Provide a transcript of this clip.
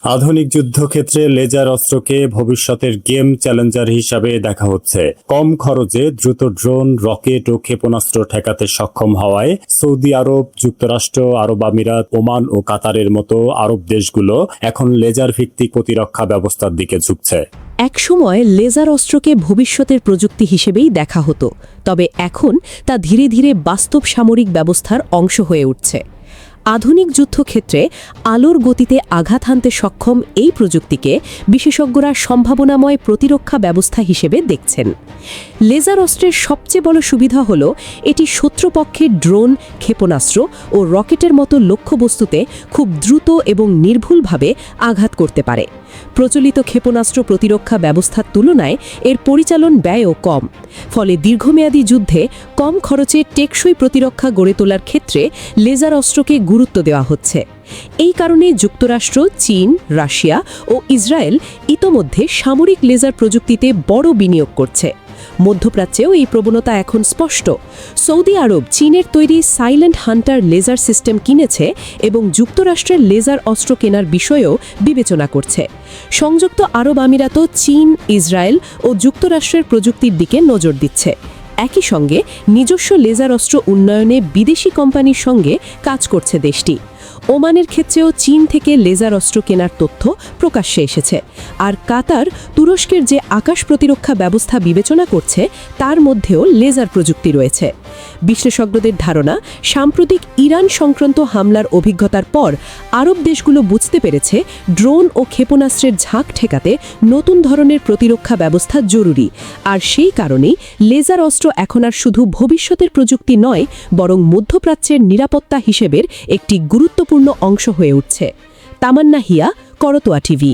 আধুনিক যুদ্ধক্ষেত্রে লেজার অস্ত্রকে ভবিষ্যতের গেম চ্যালেঞ্জার হিসাবে দেখা হচ্ছে। কম খরচে দ্রুত ড্রোন, রকেট ও ক্ষেপণাস্ত্র ঠেকাতে সক্ষম হওয়ায় সৌদি আরব, যুক্তরাষ্ট্র, আরব আমিরাত, ওমান ও কাতারের মতো আরব দেশগুলো এখন লেজার ভিত্তিক প্রতিরক্ষা ব্যবস্থার দিকে ঝুঁকছে। একসময় লেজার অস্ত্রকে ভবিষ্যতের প্রযুক্তি হিসেবেই দেখা হতো, তবে এখন তা ধীরে ধীরে বাস্তব সামরিক ব্যবস্থার অংশ হয়ে উঠছে। আধুনিক যুদ্ধক্ষেত্রে আলোর গতিতে আঘাত হানতে সক্ষম এই প্রযুক্তিকে বিশেষজ্ঞরা সম্ভাবনাময় প্রতিরক্ষা ব্যবস্থা হিসেবে দেখছেন। লেজার অস্ত্রের সবচেয়ে বড় সুবিধা হল এটি শত্রুপক্ষের ড্রোন, ক্ষেপণাস্ত্র ও রকেটের মতো লক্ষ্যবস্তুতে খুব দ্রুত এবং নির্ভুলভাবে আঘাত করতে পারে। প্রচলিত ক্ষেপণাস্ত্র প্রতিরক্ষা ব্যবস্থার তুলনায় এর পরিচালন ব্যয়ও কম, ফলে দীর্ঘমেয়াদী যুদ্ধে কম খরচে টেকসই প্রতিরক্ষা গড়ে তোলার ক্ষেত্রে লেজার অস্ত্রকে গুরুত্ব দেওয়া হচ্ছে। এই কারণে যুক্তরাষ্ট্র, চীন, রাশিয়া ও ইসরায়েল ইতোমধ্যে সামরিক লেজার প্রযুক্তিতে বড় বিনিয়োগ করছে। মধ্যপ্রাচ্যেও এই প্রবণতা এখন স্পষ্ট। সৌদি আরব চীনের তৈরি সাইলেন্ট হান্টার লেজার সিস্টেম কিনেছে এবং যুক্তরাষ্ট্রের লেজার অস্ত্র কেনার বিষয়েও বিবেচনা করছে। সংযুক্ত আরব আমিরাতও চীন, ইসরায়েল ও যুক্তরাষ্ট্রের প্রযুক্তির দিকে নজর দিচ্ছে। একই সঙ্গে নিজস্ব লেজার অস্ত্র উন্নয়নে বিদেশি কোম্পানির সঙ্গে কাজ করছে দেশটি। ওমানের ক্ষেত্রেও চীন থেকে লেজার অস্ত্র কেনার তথ্য প্রকাশ্যে এসেছে। আর কাতার তুরস্কের যে আকাশ প্রতিরক্ষা ব্যবস্থা বিবেচনা করছে, তার মধ্যেও লেজার প্রযুক্তি রয়েছে। বিশ্লেষজ্ঞদের ধারণা, সাম্প্রতিক ইরান সংক্রান্ত হামলার অভিজ্ঞতার পর আরব দেশগুলো বুঝতে পেরেছে ড্রোন ও ক্ষেপণাস্ত্রের ঝাঁক ঠেকাতে নতুন ধরনের প্রতিরক্ষা ব্যবস্থা জরুরি। আর সেই কারণেই লেজার অস্ত্র এখন আর শুধু ভবিষ্যতের প্রযুক্তি নয়, বরং মধ্যপ্রাচ্যের নিরাপত্তা হিসেবের একটি গুরুত্বপূর্ণ অংশ হয়ে উঠছে। তামান্না হিয়া, করতোয়া টিভি।